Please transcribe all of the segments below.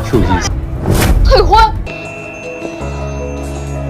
处意思。退婚。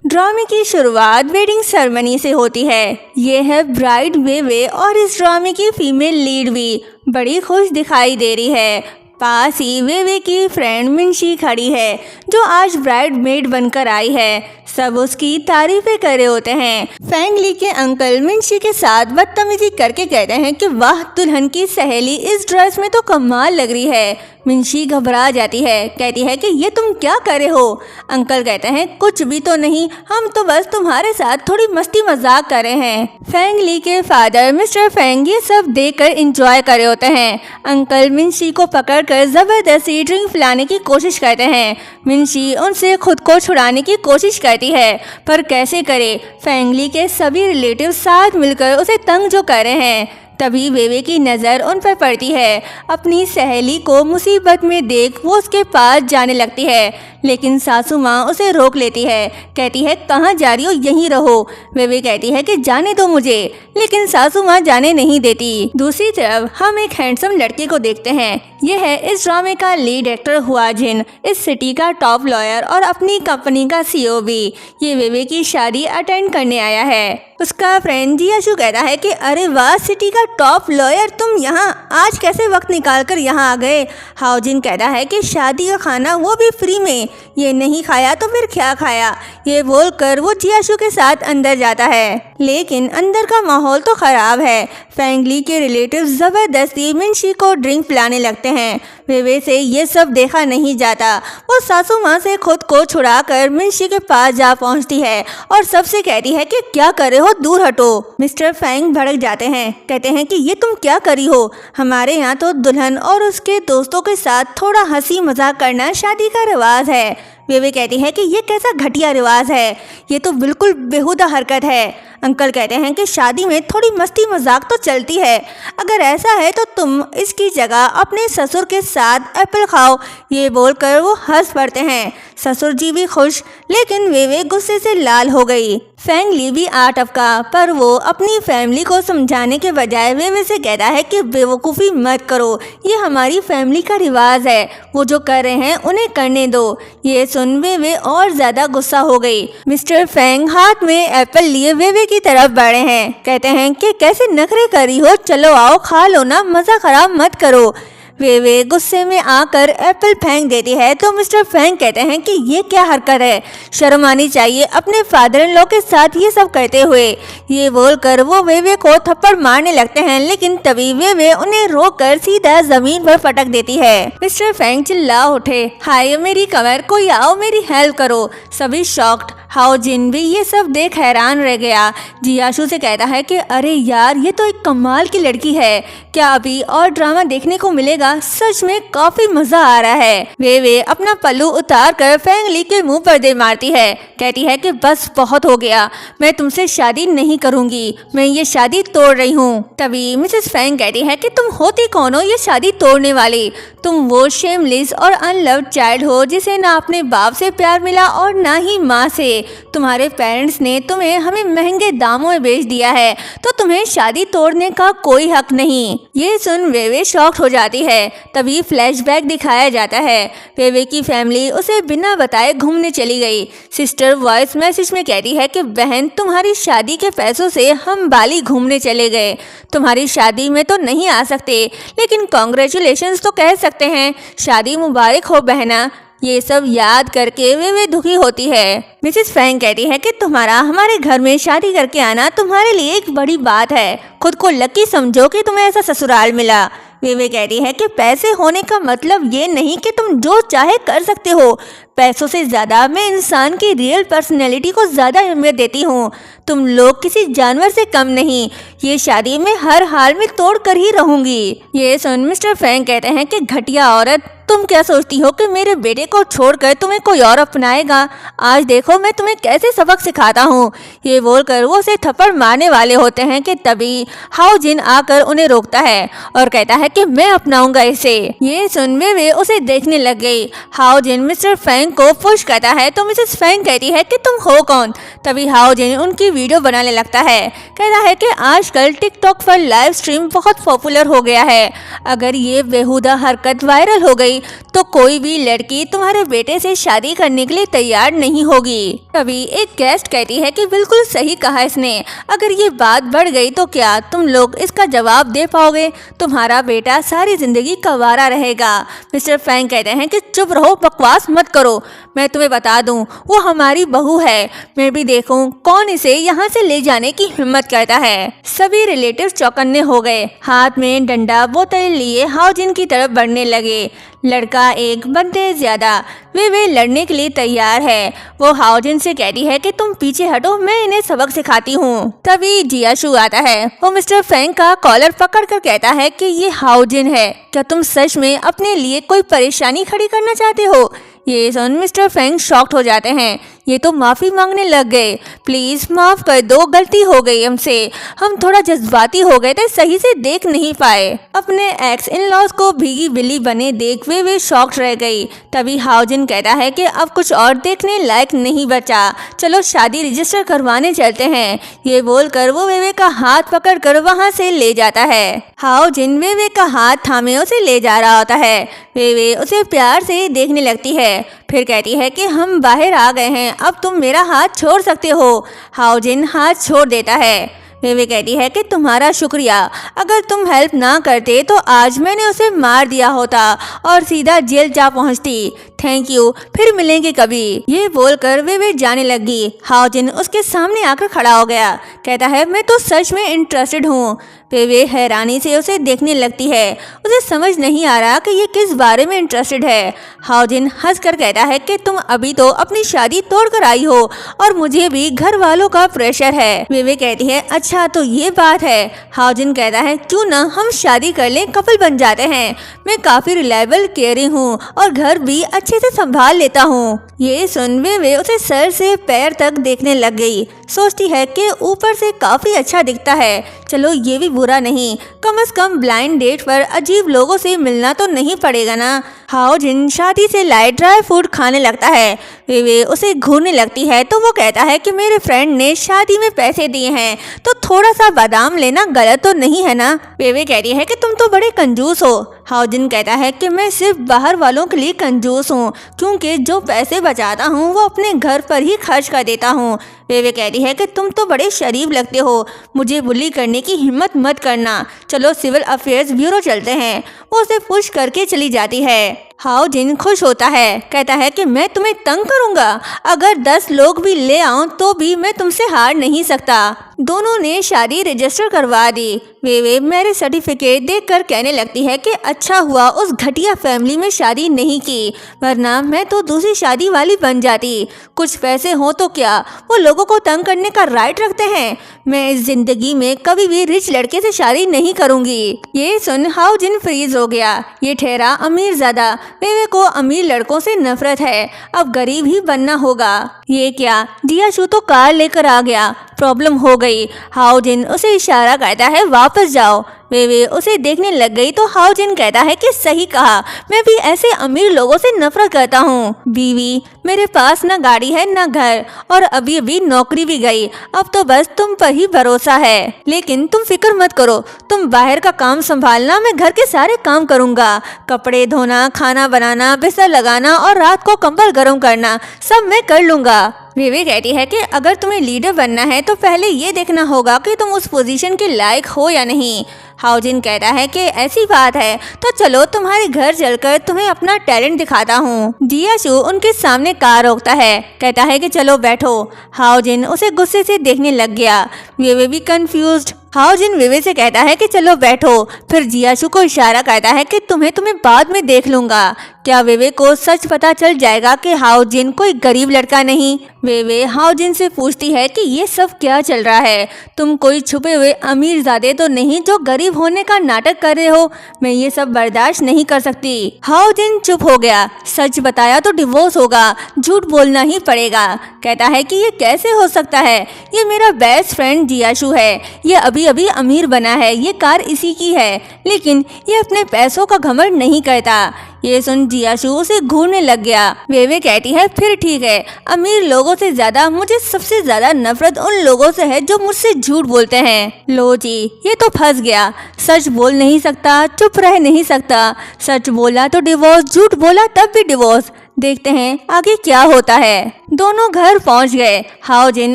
ड्रामे की शुरुआत वेडिंग सेरेमनी से होती है। ये है ब्राइड वेवे और इस ड्रामे की फीमेल लीड भी बड़ी खुश दिखाई दे रही है। पास ही वेवे की फ्रेंड मिनशी खड़ी है जो आज ब्राइड मेड बनकर आई है। सब उसकी तारीफें कर रहे होते हैं। फेंग ली के अंकल मिनशी के साथ बदतमीजी करके कहते हैं कि वाह, दुल्हन की सहेली इस ड्रेस में तो कमाल लग रही है। मिनशी घबरा जाती है, कहती है कि ये तुम क्या कर रहे हो। अंकल कहते हैं कुछ भी तो नहीं, हम तो बस तुम्हारे साथ थोड़ी मस्ती मजाक कर रहे हैं। फेंग ली के फादर मिस्टर फेंग ये सब देखकर एंजॉय कर रहे होते हैं। अंकल मिनशी को पकड़कर जबरदस्ती ड्रिंक पिलाने की कोशिश करते हैं। मिनशी उनसे खुद को छुड़ाने की कोशिश करती है, पर कैसे करे। फेंग ली के सभी रिलेटिव साथ मिलकर उसे तंग जो कर रहे हैं। तभी वेवे की नज़र उन पर पड़ती है। अपनी सहेली को मुसीबत में देख वो उसके पास जाने लगती है, लेकिन सासू माँ उसे रोक लेती है। कहती है कहाँ जा रही हो, यहीं रहो। वेवे कहती है कि जाने दो मुझे, लेकिन सासू माँ जाने नहीं देती। दूसरी तरफ हम एक हैंडसम लड़के को देखते हैं। ये है इस ड्रामे का लीड एक्टर हुआ जिन, इस सिटी का टॉप लॉयर और अपनी कंपनी का CEO भी। ये वेवे की शादी अटेंड करने आया है। उसका फ्रेंड जियाशु कहता है कि अरे वाह, सिटी का टॉप लॉयर, तुम यहाँ आज कैसे वक्त निकाल कर यहाँ आ गए। हाओजिन कहता है कि शादी का खाना वो भी फ्री में, ये नहीं खाया तो फिर क्या खाया। ये बोलकर वो जियाशु के साथ अंदर जाता है, लेकिन अंदर का माहौल तो खराब है। फेंग ली के रिलेटिव जबरदस्ती मिनशी को ड्रिंक पिलाने लगते हैं। वेवे से ये सब देखा नहीं जाता। वो सासू माँ से खुद को छुड़ाकर मिनशी के पास जा पहुँचती है और सबसे कहती है कि क्या कर रहे हो, दूर हटो। मिस्टर फेंग भड़क जाते हैं, कहते हैं कि ये तुम क्या करी हो। हमारे यहाँ तो दुल्हन और उसके दोस्तों के साथ थोड़ा हंसी मजाक करना शादी का रिवाज है। वेवे कहती है कि ये कैसा घटिया रिवाज है, ये तो बिल्कुल बेहुदा हरकत है। अंकल कहते हैं कि शादी में थोड़ी मस्ती मजाक तो चलती है, अगर ऐसा है तो तुम इसकी जगह अपने ससुर के साथ एप्पल खाओ। ये बोलकर वो हंस पड़ते हैं। ससुर जी भी खुश, लेकिन वेवे गुस्से से लाल हो गई। फेंग ली भी आ टपका, पर वो अपनी फैमिली को समझाने के बजाय वेवे से कहता है कि बेवकूफ़ी मत करो, ये हमारी फैमिली का रिवाज है, वो जो कर रहे हैं उन्हें करने दो। ये सुन वेवे और ज़्यादा गुस्सा हो गई। मिस्टर फेंग हाथ में एप्पल लिए वेवे की तरफ बढ़े हैं, कहते हैं कि कैसे नखरे करी हो, चलो आओ खा लो ना, मज़ा खराब मत करो। वेवे गुस्से में आकर एप्पल फेंक देती है तो मिस्टर फेंग कहते हैं कि ये क्या हरकत है, शर्म आनी चाहिए अपने फादर इन लॉ के साथ ये सब करते हुए। ये बोलकर वो वेवे को थप्पड़ मारने लगते हैं, लेकिन तभी वेवे उन्हें रोककर सीधा जमीन पर पटक देती है। मिस्टर फेंग चिल्ला उठे, हाय मेरी कमर, कोई आओ मेरी हेल्प करो। सभी शॉक्ड। हाओ जिन भी ये सब देख हैरान रह गया। जियाशु से कहता है कि अरे यार, ये तो एक कमाल की लड़की है, क्या अभी और ड्रामा देखने को मिलेगा। सच में काफी मजा आ रहा है। वे अपना पल्लू उतार कर फेंग ली के मुंह पर दे मारती है, कहती है कि बस बहुत हो गया, मैं तुमसे शादी नहीं करूंगी, मैं ये शादी तोड़ रही हूँ। तभी मिसेस फेंग कहती है कि तुम होती कौन हो ये शादी तोड़ने वाली, तुम वो शेमलेस और अनलव्ड चाइल्ड हो जिसे ना अपने बाप से प्यार मिला और ना ही माँ से। तुम्हारे पेरेंट्स ने तुम्हें हमें महंगे दामों में बेच दिया है, तो तुम्हें शादी तोड़ने का कोई हक नहीं। ये सुन वेवे शॉक्ड हो जाती है। तभी फ्लैशबैक दिखाया जाता है। वेवे की फैमिली उसे बिना बताए घूमने चली गई। सिस्टर वॉइस मैसेज में कहती है कि बहन, तुम्हारी शादी के पैसों से हम बाली घूमने चले गए, तुम्हारी शादी में तो नहीं आ सकते, लेकिन कॉन्ग्रेचुलेशंस तो कह सकते हैं, शादी मुबारक हो बहना। ये सब याद करके वे दुखी होती है। मिसेस फेंग कहती है कि तुम्हारा हमारे घर में शादी करके आना तुम्हारे लिए एक बड़ी बात है, खुद को लकी समझो कि तुम्हें ऐसा ससुराल मिला। वे कहती है कि पैसे होने का मतलब ये नहीं कि तुम जो चाहे कर सकते हो, पैसों से ज़्यादा मैं इंसान की रियल पर्सनैलिटी को ज़्यादा अहमियत देती हूँ। तुम लोग किसी जानवर से कम नहीं, ये शादी में हर हाल में तोड़ कर ही रहूँगी। ये सुन मिस्टर फेंग कहते हैं कि घटिया औरत, तुम क्या सोचती हो कि मेरे बेटे को छोड़कर तुम्हें कोई और अपनाएगा? आज देखो मैं तुम्हें कैसे सबक सिखाता हूँ। ये बोलकर वो उसे थप्पड़ मारने वाले होते हैं कि तभी हाओ जिन आकर उन्हें रोकता है और कहता है कि मैं अपनाऊंगा इसे। ये सुन वे उसे देखने लग गई। हाओ जिन मिस्टर फेंग को पुश करता है तो मिसेस फेंग कहती है कि तुम हो कौन? तभी हाओ जिन उनकी वीडियो बनाने लगता है, कहता है कि आजकल टिकटॉक पर लाइव स्ट्रीम बहुत पॉपुलर हो गया है, अगर ये बेहुदा हरकत वायरल हो गई गई तो कोई भी लड़की तुम्हारे बेटे से शादी करने के लिए तैयार नहीं होगी। तभी एक गेस्ट कहती है कि बिल्कुल सही कहा इसने, अगर ये बात बढ़ गई तो क्या तुम लोग इसका जवाब दे पाओगे? तुम्हारा बेटा सारी जिंदगी कंवारा रहेगा। मिस्टर फैंग कहते हैं कि चुप रहो, बकवास मत करो। मैं तुम्हें बता दूं, वो हमारी बहू है। मैं भी देखूं कौन इसे यहाँ से ले जाने की हिम्मत करता है। सभी रिलेटिव चौकन्ने हो गए। हाथ में डंडा बोतल लिए हाओजिन की तरफ बढ़ने लगे। लड़का एक बनते ज्यादा। वे लड़ने के लिए तैयार है। वो हाओजिन से कहती है कि तुम पीछे हटो, मैं इन्हें सबक सिखाती हूँ। तभी जियाशु आता है। वो मिस्टर फैंग का कॉलर पकड़कर कहता है कि ये हाओजिन है, क्या तुम सच में अपने लिए कोई परेशानी खड़ी करना चाहते हो? ये सुन मिस्टर फैंग शॉक्ड हो जाते हैं। ये तो माफ़ी मांगने लग गए। प्लीज़ माफ़ कर दो, गलती हो गई हमसे। हम थोड़ा जज्बाती हो गए थे, सही से देख नहीं पाए। अपने एक्स इन लॉज को भीगी बिल्ली बने देख वे शॉक्ड रह गई। तभी हाओजिन कहता है कि अब कुछ और देखने लायक नहीं बचा, चलो शादी रजिस्टर करवाने चलते हैं। ये बोलकर वो वे का हाथ पकड़कर वहाँ से ले जाता है। हाओजिन वे का हाथ थामे उसे ले जा रहा होता है। वे उसे प्यार से देखने लगती है। फिर कहती है कि हम बाहर आ गए हैं, अब तुम मेरा हाथ छोड़ सकते हो। हाओजिन हाथ छोड़ देता है। वे कहती है कि तुम्हारा शुक्रिया, अगर तुम हेल्प ना करते तो आज मैंने उसे मार दिया होता और सीधा जेल जा पहुंचती। थैंक यू, फिर मिलेंगे कभी। ये बोलकर वे जाने लगी। हाओजिन उसके सामने आकर खड़ा हो गया। कहता है मैं तो सच में इंटरेस्टेड हूँ। वे हैरानी से उसे देखने लगती है। उसे समझ नहीं आ रहा कि ये किस बारे में इंटरेस्टेड है। हाओजिन हंसकर कहता है कि तुम अभी तो अपनी शादी तोड़कर आई हो और मुझे भी घर वालों का प्रेशर है। वे कहती है अच्छा तो ये बात है। हाओजिन कहता है क्यों ना हम शादी कर लें, कपल बन जाते हैं। मैं काफी रिलायबल केयरिंग हूँ और घर भी अच्छे से संभाल लेता हूँ। ये सुन वे उसे सर से पैर तक देखने लग गई। सोचती है कि ऊपर से काफी अच्छा दिखता है, चलो ये भी बुरा नहीं, कम से कम ब्लाइंड डेट पर अजीब लोगों से मिलना तो नहीं पड़ेगा ना। हाओजिन शादी से लाए ड्राई फ्रूट खाने लगता है। वे उसे घूरने लगती है तो वो कहता है कि मेरे फ्रेंड ने शादी में पैसे दिए हैं तो थोड़ा सा बादाम लेना गलत तो नहीं है ना। वे कहती है कि तुम तो बड़े कंजूस हो। हाओजिन कहता है कि मैं सिर्फ बाहर वालों के लिए कंजूस हूँ, क्योंकि जो पैसे बचाता हूँ वो अपने घर पर ही खर्च कर देता हूँ। वे कहती है कि तुम तो बड़े शरीफ लगते हो, मुझे बुली करने की हिम्मत मत करना, चलो सिविल अफेयर्स ब्यूरो चलते हैं। वो उसे पुश करके चली जाती है। हाओजिन खुश होता है, कहता है कि मैं तुम्हें तंग करूंगा, अगर 10 लोग भी ले आऊं तो भी मैं तुमसे हार नहीं सकता। दोनों ने शादी रजिस्टर करवा दी। वे मैरिज सर्टिफिकेट देखकर कहने लगती है कि अच्छा हुआ उस घटिया फैमिली में शादी नहीं की, वरना मैं तो दूसरी शादी वाली बन जाती। कुछ पैसे हो तो क्या, वो लोगों को तंग करने का राइट रखते हैं। मैं इस जिंदगी में कभी भी रिच लड़के से शादी नहीं करूंगी। ये सुन हाओजिन फ्रीज हो गया। ये ठहरा अमीरजादा। वे को अमीर लड़कों से नफरत है, अब गरीब ही बनना होगा। ये क्या, जियाशु तो कार लेकर आ गया, प्रॉब्लम हो गई। हाओजिन उसे इशारा करता है वापस जाओ। वे उसे देखने लग गई तो हाओजिन कहता है कि सही कहा, मैं भी ऐसे अमीर लोगों से नफरत करता हूँ। बीवी, मेरे पास न गाड़ी है न घर, और अभी अभी नौकरी भी गई, अब तो बस तुम पर ही भरोसा है। लेकिन तुम फिक्र मत करो, तुम बाहर का काम संभालना, मैं घर के सारे काम करूँगा। कपड़े धोना, खाना बनाना, बिस्तर लगाना और रात को कंबल गर्म करना सब मैं कर लूँगा। वे कहती है कि अगर तुम्हें लीडर बनना है तो पहले ये देखना होगा कि तुम उस पोजीशन के लायक हो या नहीं। हाओजिन कहता है कि ऐसी बात है तो चलो तुम्हारे घर चलकर तुम्हें अपना टैलेंट दिखाता हूँ। जियाशु उनके सामने कार रोकता है, कहता है कि चलो बैठो। हाओजिन उसे गुस्से से देखने लग गया। वे भी कंफ्यूज्ड। हाओजिन वे से कहता है कि चलो बैठो, फिर जियाशु को इशारा करता है कि तुम्हें बाद में देख लूंगा। क्या वे को सच पता चल जाएगा कि हाओजिन कोई गरीब लड़का नहीं? वे हाओजिन से पूछती है कि ये सब क्या चल रहा है, तुम कोई छुपे हुए अमीरजादे तो नहीं जो गरीब होने का नाटक कर रहे हो? मैं ये सब बर्दाश्त नहीं कर सकती। हाओजिन चुप हो गया। सच बताया तो डिवोर्स होगा, झूठ बोलना ही पड़ेगा। कहता है कि ये कैसे हो सकता है, ये मेरा बेस्ट फ्रेंड जियाशु है, ये अभी अभी अमीर बना है, ये कार इसी की है, लेकिन ये अपने पैसों का घमंड नहीं करता। ये सुन जियाशु उसे घूरने लग गया। वे कहती है फिर ठीक है, अमीर लोगों से ज्यादा मुझे सबसे ज्यादा नफरत उन लोगों से है जो मुझसे झूठ बोलते हैं। लो जी, ये तो फंस गया। सच बोल नहीं सकता, चुप रह नहीं सकता। सच बोला तो डिवोर्स, झूठ बोला तब भी डिवोर्स। देखते हैं आगे क्या होता है। दोनों घर पहुंच गए। हाओजिन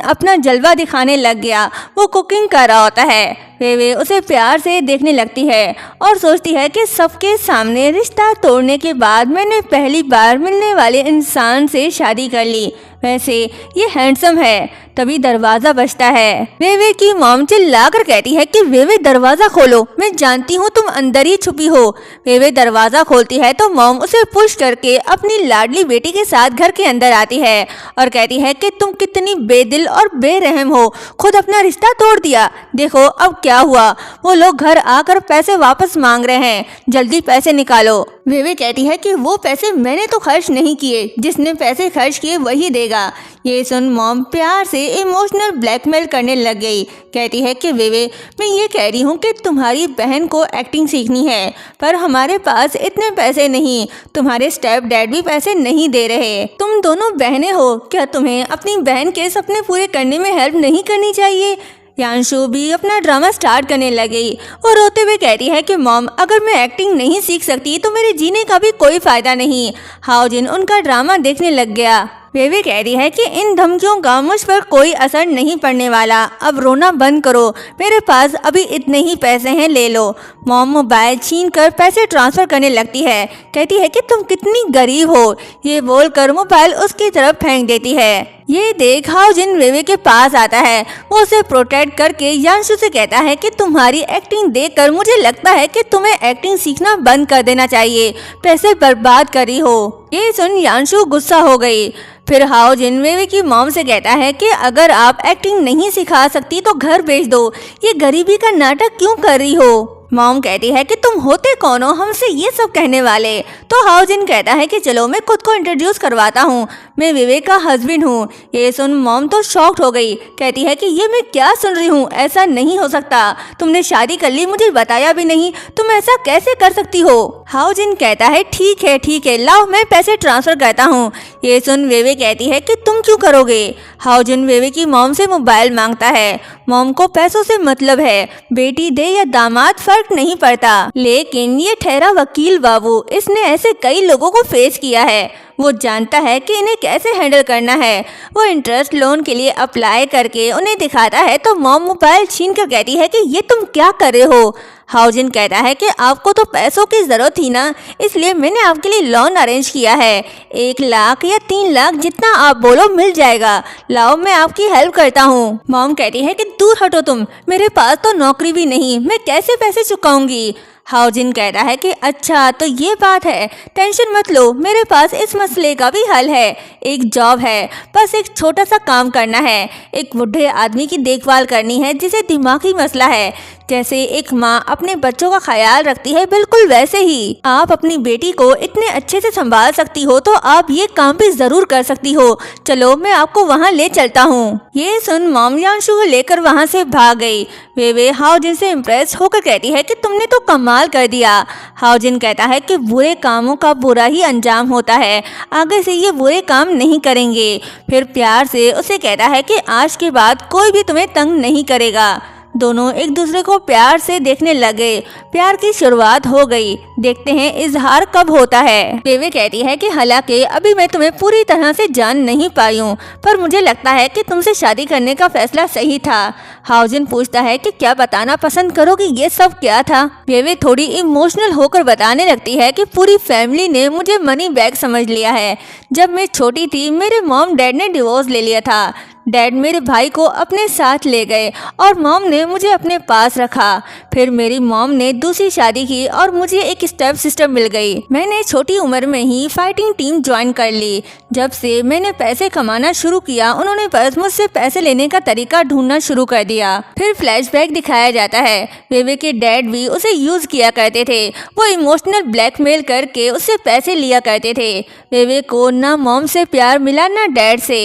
अपना जलवा दिखाने लग गया। वो कुकिंग कर रहा होता है। वे उसे प्यार से देखने लगती है और सोचती है कि सबके सामने रिश्ता तोड़ने के बाद मैंने पहली बार मिलने वाले इंसान से शादी कर ली। वैसे ये हैंडसम है। तभी दरवाजा बजता है। वे की मॉम चिल्लाकर कहती है कि वे दरवाजा खोलो, मैं जानती हूँ तुम अंदर ही छुपी हो। वे दरवाजा खोलती है तो मॉम उसे पुश करके अपनी लाडली बेटी के साथ घर के अंदर आती है और कहती है कि तुम कितनी बेदिल और बेरहम हो, खुद अपना रिश्ता तोड़ दिया। देखो अब क्या हुआ, वो लोग घर आकर पैसे वापस मांग रहे हैं, जल्दी पैसे निकालो। वे कहती है कि वो पैसे मैंने तो खर्च नहीं किए, जिसने पैसे खर्च किए वही देगा। ये सुन मॉम प्यार से इमोशनल ब्लैकमेल करने लग गई। कहती है कि वे मैं ये कह रही हूँ कि तुम्हारी बहन को एक्टिंग सीखनी है, पर हमारे पास इतने पैसे नहीं, तुम्हारे स्टेप डैड भी पैसे नहीं दे रहे। तुम दोनों बहनें हो, क्या तुम्हें अपनी बहन के सपने पूरे करने में हेल्प नहीं करनी चाहिए? यांशु भी अपना ड्रामा स्टार्ट करने लगी। वो रोते हुए कहती है कि मॉम अगर मैं एक्टिंग नहीं सीख सकती तो मेरे जीने का भी कोई फायदा नहीं। हाओजिन उनका ड्रामा देखने लग गया। वे कहती है कि इन धमकियों का मुझ पर कोई असर नहीं पड़ने वाला, अब रोना बंद करो, मेरे पास अभी इतने ही पैसे हैं, ले लो। मॉम मोबाइल छीन कर पैसे ट्रांसफर करने लगती है। कहती है कि तुम कितनी गरीब हो, ये बोलकर मोबाइल उसकी तरफ फेंक देती है। ये देख हाओजिन वे के पास आता है। वो उसे प्रोटेक्ट करके यांशु से कहता है कि तुम्हारी एक्टिंग देखकर मुझे लगता है कि तुम्हें एक्टिंग सीखना बंद कर देना चाहिए, पैसे बर्बाद करी हो। ये सुन यांशु गुस्सा हो गई। फिर हाओजिन वे की मॉम से कहता है कि अगर आप एक्टिंग नहीं सिखा सकती तो घर भेज दो, ये गरीबी का नाटक क्यों कर रही हो? मॉम कहती है कि तुम होते कौन हो हमसे ये सब कहने वाले? तो हाओजिन कहता है कि चलो मैं खुद को इंट्रोड्यूस करवाता हूँ, मैं विवेक का हस्बैंड हूँ। ये सुन मॉम तो शॉक्ड हो गई। कहती है कि ये मैं क्या सुन रही हूँ, ऐसा नहीं हो सकता, तुमने शादी कर ली, मुझे बताया भी नहीं, तुम ऐसा कैसे कर सकती हो? हाओजिन कहता है ठीक है लाओ मैं पैसे ट्रांसफर करता हूँ। ये सुन वे कहती है कि तुम क्यों करोगे? हाओजिन वे की मॉम से मोबाइल मांगता है। मॉम को पैसों से मतलब है, बेटी दे या दामाद फर्क नहीं पड़ता। लेकिन ये ठहरा वकील बाबू, इसने ऐसे कई लोगों को फेस किया है, वो जानता है कि इन्हें कैसे हैंडल करना है। वो इंटरेस्ट लोन के लिए अप्लाई करके उन्हें दिखाता है तो मॉम मोबाइल छीन कर कहती है कि ये तुम क्या कर रहे हो? हाओजिन कहता है कि आपको तो पैसों की जरूरत थी ना, इसलिए मैंने आपके लिए लोन अरेंज किया है, 1 लाख या 3 लाख जितना आप बोलो मिल जाएगा, लाओ मैं आपकी हेल्प करता हूँ। मॉम कहती है कि दूर हटो तुम, मेरे पास तो नौकरी भी नहीं, मैं कैसे पैसे चुकाऊंगी? हाओजिन कहता है कि अच्छा तो ये बात है, टेंशन मत लो, मेरे पास इस मसले का भी हल है। एक जॉब है, बस एक छोटा सा काम करना है, एक बूढ़े आदमी की देखभाल करनी है जिसे दिमागी मसला है। जैसे एक माँ अपने बच्चों का ख्याल रखती है, बिल्कुल वैसे ही आप अपनी बेटी को इतने अच्छे से संभाल सकती हो तो आप ये काम भी जरूर कर सकती हो, चलो मैं आपको वहाँ ले चलता हूँ। ये सुन मॉम यांशु को लेकर वहाँ से भाग गई। वे हाओजिन से इम्प्रेस होकर कहती है कि तुमने तो कमाल कर दिया। हाओजिन कहता है कि बुरे कामों का बुरा ही अंजाम होता है, आगे से ये बुरे काम नहीं करेंगे। फिर प्यार से उसे कहता है कि आज के बाद कोई भी तुम्हें तंग नहीं करेगा। दोनों एक दूसरे को प्यार से देखने लगे। प्यार की शुरुआत हो गई, देखते हैं इजहार कब होता है। वे कहती है कि हालांकि अभी मैं तुम्हें पूरी तरह से जान नहीं पाई हूँ, पर मुझे लगता है कि तुमसे शादी करने का फैसला सही था। हाओजिन पूछता है कि क्या बताना पसंद करोगी ये सब क्या था? वे थोड़ी इमोशनल होकर बताने लगती है कि पूरी फैमिली ने मुझे मनी बैग समझ लिया है। जब मैं छोटी थी मेरे मॉम डैड ने डिवोर्स ले लिया था, डैड मेरे भाई को अपने साथ ले गए और मॉम ने मुझे अपने पास रखा। फिर मेरी मॉम ने दूसरी शादी की और मुझे एक स्टेप सिस्टर मिल गई। मैंने छोटी उम्र में ही फाइटिंग टीम ज्वाइन कर ली। जब से मैंने पैसे कमाना शुरू किया उन्होंने बस मुझसे पैसे लेने का तरीका ढूंढना शुरू कर दिया। फिर फ्लैशबैक दिखाया जाता है, वे के डैड भी उसे यूज किया करते थे, वो इमोशनल ब्लैकमेल करके उससे पैसे लिया करते थे। वे को ना मॉम से प्यार मिला ना डैड से।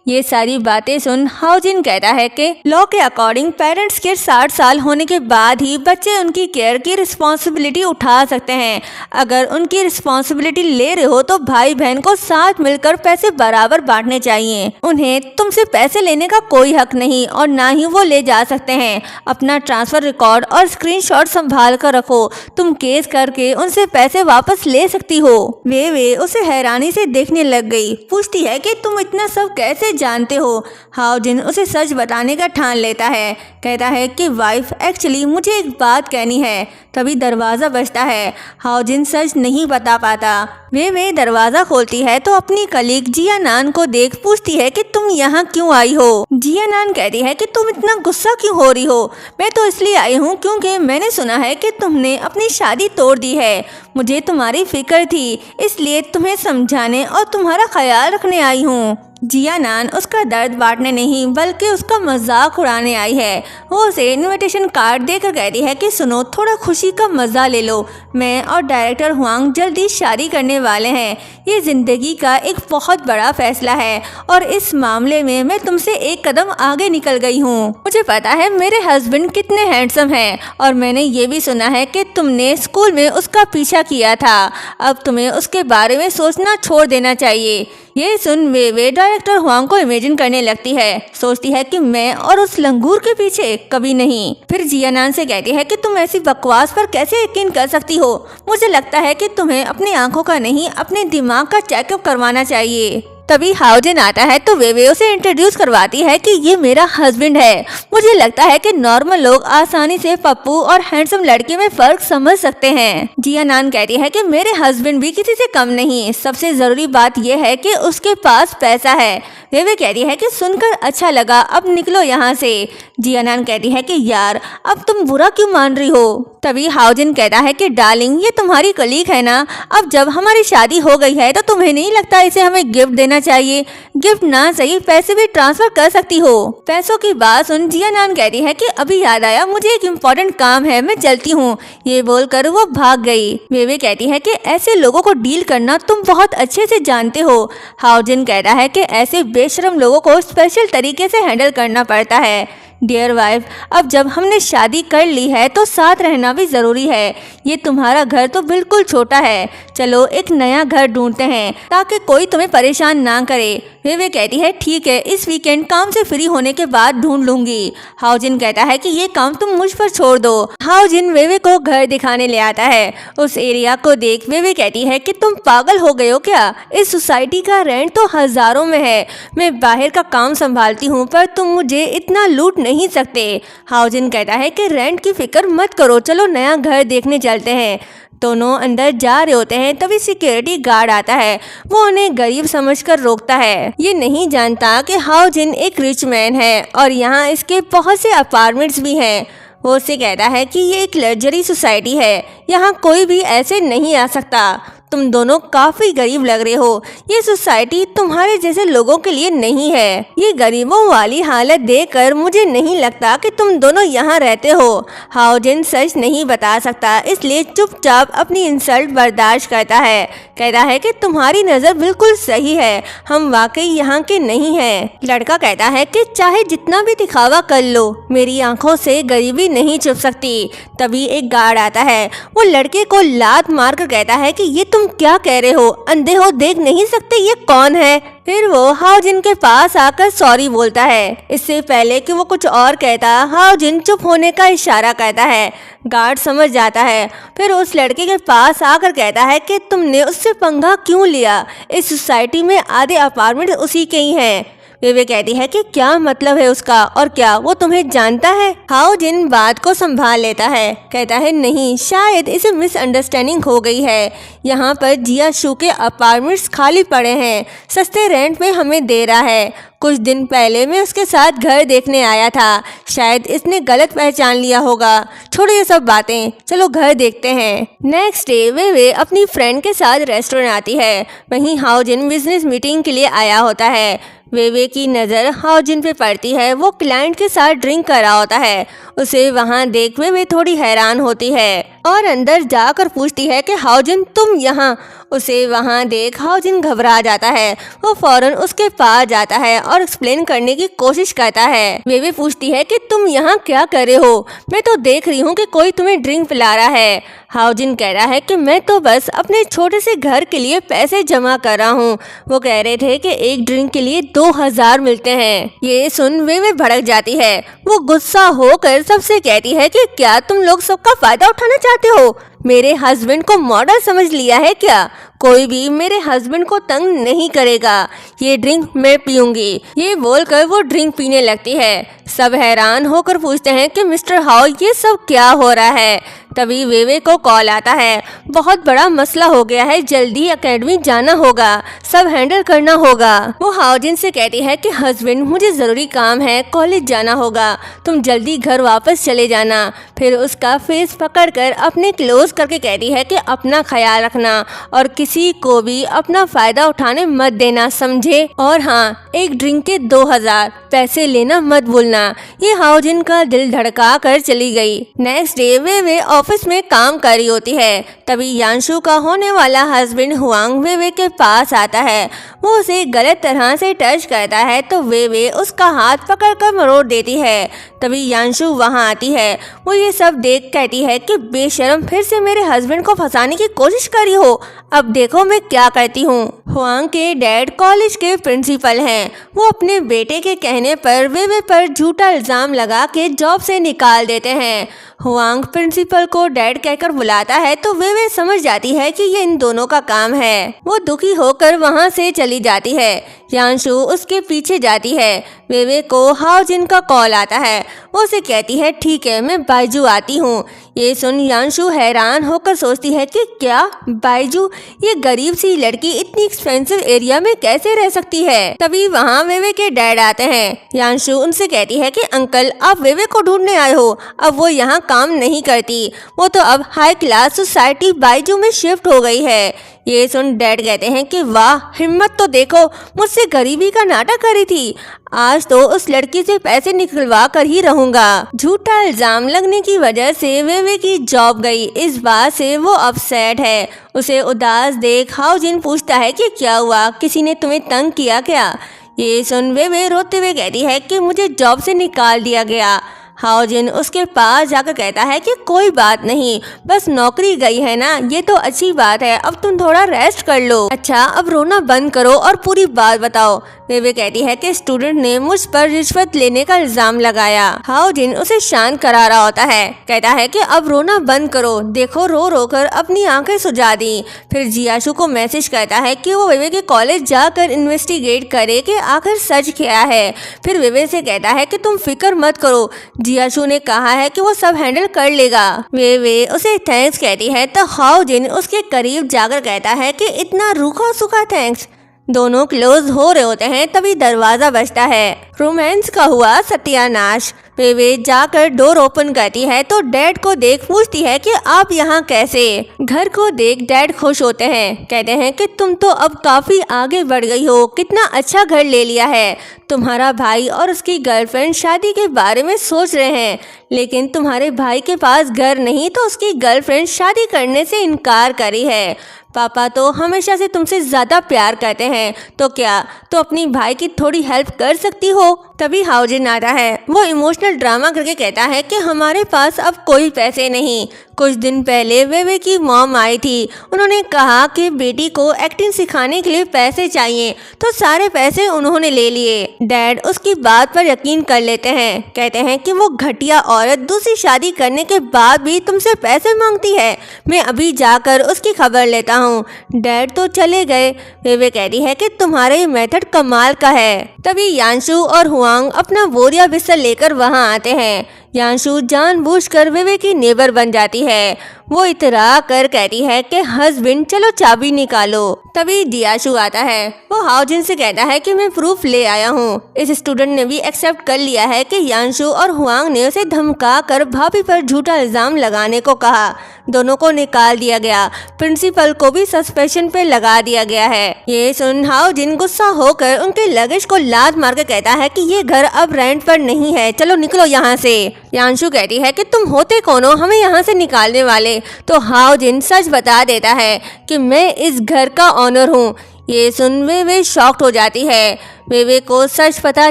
ये सारी बातें सुन हाउजिन कहता है कि लॉ के अकॉर्डिंग पेरेंट्स के 60 साल होने के बाद ही बच्चे उनकी केयर की रिस्पॉन्सिबिलिटी उठा सकते हैं। अगर उनकी रिस्पॉन्सिबिलिटी ले रहे हो तो भाई बहन को साथ मिलकर पैसे बराबर बांटने चाहिए। उन्हें तुमसे पैसे लेने का कोई हक नहीं और ना ही वो ले जा सकते हैं। अपना ट्रांसफर रिकॉर्ड और स्क्रीनशॉट संभाल कर रखो। तुम केस करके उनसे पैसे वापस ले सकती हो। वे उसे हैरानी से देखने लग गई। पूछती है कि तुम इतना सब कैसे जानते हो। हाउजिन उसे सच बताने का ठान लेता है। कहता है कि वाइफ एक्चुअली मुझे एक बात कहनी है। तभी दरवाज़ा बजता है। हाउजिन सच नहीं बता पाता। वे दरवाज़ा खोलती है तो अपनी कलीग जियानान को देख पूछती है कि तुम यहाँ क्यों आई हो। जियानान कहती है कि तुम इतना गुस्सा क्यों हो रही हो। मैं तो इसलिए आई हूँ क्योंकि मैंने सुना है कि तुमने अपनी शादी तोड़ दी है। मुझे तुम्हारी फिक्र थी, इसलिए तुम्हें समझाने और तुम्हारा ख्याल रखने आई हूँ। जियानान उसका दर्द बांटने नहीं बल्कि उसका मजाक उड़ाने आई है। वो उसे इनविटेशन कार्ड देकर कहती है कि सुनो, थोड़ा खुशी का मज़ा ले लो। मैं और डायरेक्टर हुआंग जल्दी शादी करने वाले हैं। ये ज़िंदगी का एक बहुत बड़ा फैसला है और इस मामले में मैं तुमसे एक कदम आगे निकल गई हूँ। मुझे पता है मेरे हस्बैंड कितने हैंडसम हैं और मैंने ये भी सुना है कि तुमने स्कूल में उसका पीछा किया था। अब तुम्हें उसके बारे में सोचना छोड़ देना चाहिए। ये सुन वे डायरेक्टर हुआंग को इमेजिन करने लगती है। सोचती है कि मैं और उस लंगूर के पीछे कभी नहीं। फिर जियानान से कहती है कि तुम ऐसी बकवास पर कैसे यकीन कर सकती हो। मुझे लगता है कि तुम्हें अपनी आंखों का नहीं अपने दिमाग का चेकअप करवाना चाहिए। तभी हाउजिन आता है तो वे उसे इंट्रोड्यूस करवाती है कि ये मेरा हस्बैंड है। मुझे लगता है कि नॉर्मल लोग आसानी से पप्पू और हैंडसम लड़के में फर्क समझ सकते हैं। जियानान कहती है कि मेरे हस्बैंड भी किसी से कम नहीं। सबसे जरूरी बात यह है कि उसके पास पैसा है। वे कहती है कि सुनकर अच्छा लगा, अब निकलो यहाँ से। जियानान कहती है कि यार अब तुम बुरा क्यों मान रही हो। तभी हाउजिन कहता है कि डार्लिंग, ये तुम्हारी कलीग है ना। अब जब हमारी शादी हो गई है तो तुम्हें नहीं लगता इसे हमें गिफ्ट देना चाहिए। गिफ्ट ना सही, पैसे भी ट्रांसफर कर सकती हो। पैसों की बात सुन जियानान कहती है कि अभी याद आया, मुझे एक इम्पोर्टेंट काम है, मैं चलती हूँ। ये बोलकर वो भाग गई। वे कहती है कि ऐसे लोगों को डील करना तुम बहुत अच्छे से जानते हो। हाउजिन कहता है कि ऐसे बेशरम लोगों को स्पेशल तरीके से हैंडल करना पड़ता है। डियर वाइफ, अब जब हमने शादी कर ली है तो साथ रहना भी ज़रूरी है। ये तुम्हारा घर तो बिल्कुल छोटा है। चलो एक नया घर ढूंढते हैं ताकि कोई तुम्हें परेशान ना करे। वे कहती है ठीक है, इस वीकेंड काम से फ्री होने के बाद ढूंढ लूंगी। हाउजिन कहता है कि ये काम तुम मुझ पर छोड़ दो। हाउजिन वे को घर दिखाने ले आता है। उस एरिया को देख वे कहती है कि तुम पागल हो गए हो क्या। इस सोसाइटी का रेंट तो हज़ारों में है। मैं बाहर का काम संभालती हूँ पर तुम मुझे इतना लूट नहीं सकते। हाउजिन कहता है कि रेंट की फिक्र मत करो, चलो नया घर देखने चलते हैं। दोनों अंदर जा रहे होते हैं तभी सिक्योरिटी गार्ड आता है। वो उन्हें गरीब समझकर रोकता है। ये नहीं जानता कि हाउजिन एक रिच मैन है और यहाँ इसके बहुत से अपार्टमेंट्स भी हैं। वो उससे कहता है कि ये एक लग्जरी सोसाइटी है, यहाँ कोई भी ऐसे नहीं आ सकता। तुम दोनों काफी गरीब लग रहे हो। ये सोसाइटी तुम्हारे जैसे लोगों के लिए नहीं है। ये गरीबों वाली हालत देखकर मुझे नहीं लगता कि तुम दोनों यहाँ रहते हो। हाउजिन सच नहीं बता सकता, इसलिए चुपचाप अपनी इंसल्ट बर्दाश्त करता है। कहता है कि तुम्हारी नज़र बिल्कुल सही है, हम वाकई यहाँ के नहीं हैं। लड़का कहता है कि चाहे जितना भी दिखावा कर लो, मेरी आंखों से गरीबी नहीं छुप सकती। तभी एक गार्ड आता है। वो लड़के को लात मारकर कहता है कि ये तुम क्या कह रहे हो, अंधे हो, देख नहीं सकते ये कौन है। फिर वो हाउजिन के पास आकर सॉरी बोलता है। इससे पहले कि वो कुछ और कहता, हाउजिन चुप होने का इशारा करता है। गार्ड समझ जाता है। फिर उस लड़के के पास आकर कहता है कि तुमने उससे पंगा क्यों लिया। इस सोसाइटी में आधे अपार्टमेंट उसी के ही हैं। वे कहती है कि क्या मतलब है उसका और क्या वो तुम्हें जानता है। हाउजिन बात को संभाल लेता है। कहता है नहीं, शायद इसे मिसअंडरस्टैंडिंग हो गई है। यहाँ पर जिया शू के अपार्टमेंट्स खाली पड़े हैं, सस्ते रेंट में हमें दे रहा है। कुछ दिन पहले मैं उसके साथ घर देखने आया था, शायद इसने गलत पहचान लिया होगा। छोड़ो ये सब बातें, चलो घर देखते हैं। नेक्स्ट डे वे अपनी फ्रेंड के साथ रेस्टोरेंट आती है। वहीं हाउजिन बिजनेस मीटिंग के लिए आया होता है। वे की नज़र हाउजिन पे पड़ती है। वो क्लाइंट के साथ ड्रिंक कर रहा होता है। उसे वहाँ देख वे थोड़ी हैरान होती है। और अंदर जाकर पूछती है कि हाओजिन तुम यहाँ। उसे वहाँ देख हाओजिन घबरा जाता है। वो फौरन उसके पास जाता है और एक्सप्लेन करने की कोशिश करता है। वे पूछती है कि तुम यहाँ क्या कर रहे हो? मैं तो देख रही हूँ कि कोई तुम्हें ड्रिंक पिला रहा है। हाओजिन कह रहा है कि मैं तो बस अपने छोटे से घर के लिए पैसे जमा कर रहा हूँ। वो कह रहे थे कि एक ड्रिंक के लिए 2000 मिलते हैं। ये सुन वे भड़क जाती है। वो गुस्सा होकर सबसे कहती है कि क्या तुम लोग सबका फायदा उठाना चाहते हो? मेरे हस्बैंड को मॉडल समझ लिया है क्या? कोई भी मेरे हस्बैंड को तंग नहीं करेगा। ये ड्रिंक मैं पीऊंगी। ये बोलकर वो ड्रिंक पीने लगती है। सब हैरान होकर पूछते हैं कि मिस्टर हाओ ये सब क्या हो रहा है। तभी वेवे को कॉल आता है। बहुत बड़ा मसला हो गया है, जल्दी एकेडमी जाना होगा, सब हैंडल करना होगा। वो हाओजिन से कहती है कि हस्बैंड मुझे जरूरी काम है, कॉलेज जाना होगा, तुम जल्दी घर वापस चले जाना। फिर उसका फेस पकड़कर अपने क्लोज करके कहती है कि अपना ख्याल रखना और किसी को भी अपना फायदा उठाने मत देना, समझे? और हाँ, एक ड्रिंक के 2000 पैसे लेना मत भूलना। ये हाओजिन का दिल धड़का कर चली गई। नेक्स्ट डे वे ऑफिस में काम कर रही होती है। तभी यांशु का होने वाला हस्बैंड हुआंग वे के पास आता है। वो उसे गलत तरह से टच करता है तो वे उसका हाथ पकड़कर मरोड़ देती है। तभी यांशु वहाँ आती है। वो ये सब देख कहती है कि बेशर्म, फिर से मेरे हस्बैंड को फंसाने की कोशिश करी हो, अब देखो मैं क्या करती हूँ। हुआंग के डैड कॉलेज के प्रिंसिपल हैं। वो अपने बेटे के कहने पर वे पर झूठा इल्जाम लगा के जॉब से निकाल देते हैं। हुआंग प्रिंसिपल को डैड कहकर बुलाता है तो वे समझ जाती है कि ये इन दोनों का काम है। वो दुखी होकर वहाँ से चली जाती है। यांशु उसके पीछे जाती है। वे को हाओजिन का कॉल आता है। वो उसे कहती है ठीक है, मैं बाइजू आती हूँ। ये सुन यांशु हैरान होकर सोचती है कि क्या बाइजू, ये गरीब सी लड़की इतनी एक्सपेंसिव एरिया में कैसे रह सकती है। तभी वहाँ वे के डैड आते हैं। यांशु उनसे कहती है कि अंकल आप वे को ढूंढने आए हो, अब वो यहाँ काम नहीं करती, वो तो अब हाई क्लास सोसाइटी बाइजू में शिफ्ट हो गई है। ये सुन डैड कहते हैं कि वाह, हिम्मत तो देखो, मुझसे गरीबी का नाटक करी थी, आज तो उस लड़की से पैसे निकलवा कर ही रहूंगा। झूठा इल्जाम लगने की वजह से वे की जॉब गई। इस बात से वो अपसेट है। उसे उदास देख हाओजिन पूछता है कि क्या हुआ, किसी ने तुम्हें तंग किया क्या? ये सुन वे रोते हुए कहती है कि मुझे जॉब से निकाल दिया गया। हाओजिन उसके पास जाकर कहता है कि कोई बात नहीं, बस नौकरी गई है ना, ये तो अच्छी बात है, अब तुम थोड़ा रेस्ट कर लो। अच्छा अब रोना बंद करो और पूरी बात बताओ। वे कहती है कि स्टूडेंट ने मुझ पर रिश्वत लेने का इल्जाम लगाया। हाओजिन उसे शांत करा रहा होता है। कहता है कि अब रोना बंद करो, देखो रो रो कर अपनी आंखें सुझा दी। फिर जियाशु को मैसेज करता है कि वो वे के कॉलेज जाकर इन्वेस्टिगेट करे कि आखिर सच क्या है। फिर वे से कहता है कि तुम फिक्र मत करो, जियाशु ने कहा है कि वो सब हैंडल कर लेगा। वे उसे थैंक्स कहती है तो हाओजिन उसके करीब जाकर कहता है कि इतना रूखा सूखा थैंक्स। दोनों क्लोज हो रहे होते हैं तभी दरवाजा बजता है। रोमांस का हुआ सत्यानाश। वे जाकर डोर ओपन करती है तो डैड को देख पूछती है कि आप यहाँ कैसे। घर को देख डैड खुश होते हैं। कहते हैं कि तुम तो अब काफी आगे बढ़ गई हो, कितना अच्छा घर ले लिया है। तुम्हारा भाई और उसकी गर्लफ्रेंड शादी के बारे में सोच रहे हैं, लेकिन तुम्हारे भाई के पास घर नहीं तो उसकी गर्लफ्रेंड शादी करने से इनकार करी है। पापा तो हमेशा से तुमसे ज़्यादा प्यार करते हैं, तो क्या तो अपनी भाई की थोड़ी हेल्प कर सकती हो। तभी हाओजिन आता है। वो इमोशनल ड्रामा करके कहता है कि हमारे पास अब कोई पैसे नहीं। कुछ दिन पहले वे की मॉम आई थी, उन्होंने कहा कि बेटी को एक्टिंग सिखाने के लिए पैसे चाहिए, तो सारे पैसे उन्होंने ले लिए। डैड उसकी बात पर यकीन कर लेते हैं। कहते हैं कि वो घटिया औरत दूसरी शादी करने के बाद भी तुमसे पैसे मांगती है, मैं अभी जाकर उसकी खबर लेता हूँ। डैड तो चले गए। वे कहती है कि तुम्हारे मेथड कमाल का है। तभी यांशु और हुआंग अपना बोरिया बिस्तर लेकर वहाँ आते हैं। यांशु जानबूझकर वे की नेबर बन जाती है। वो इतरा कर कहती है कि हस्बैंड चलो चाबी निकालो। तभी जियाशु आता है। वो हाओजिन से कहता है कि मैं प्रूफ ले आया हूँ। इस स्टूडेंट ने भी एक्सेप्ट कर लिया है कि यांशु और हुआंग ने उसे धमका कर भाभी पर झूठा इल्जाम लगाने को कहा। दोनों को निकाल दिया गया। प्रिंसिपल को भी सस्पेंशन पे लगा दिया गया है। ये सुन हाओजिन गुस्सा होकर उनके लगेज को लात मार कर कहता है कि ये घर अब रेंट पर नहीं है, चलो निकलो यहाँ से। यांशु कहती है कि तुम होते कौन हो हमें यहाँ से निकालने वाले। तो हाओ जिन सच बता देता है कि मैं इस घर का ऑनर हूँ। ये सुन वे शॉक्ड हो जाती है। वे को सच पता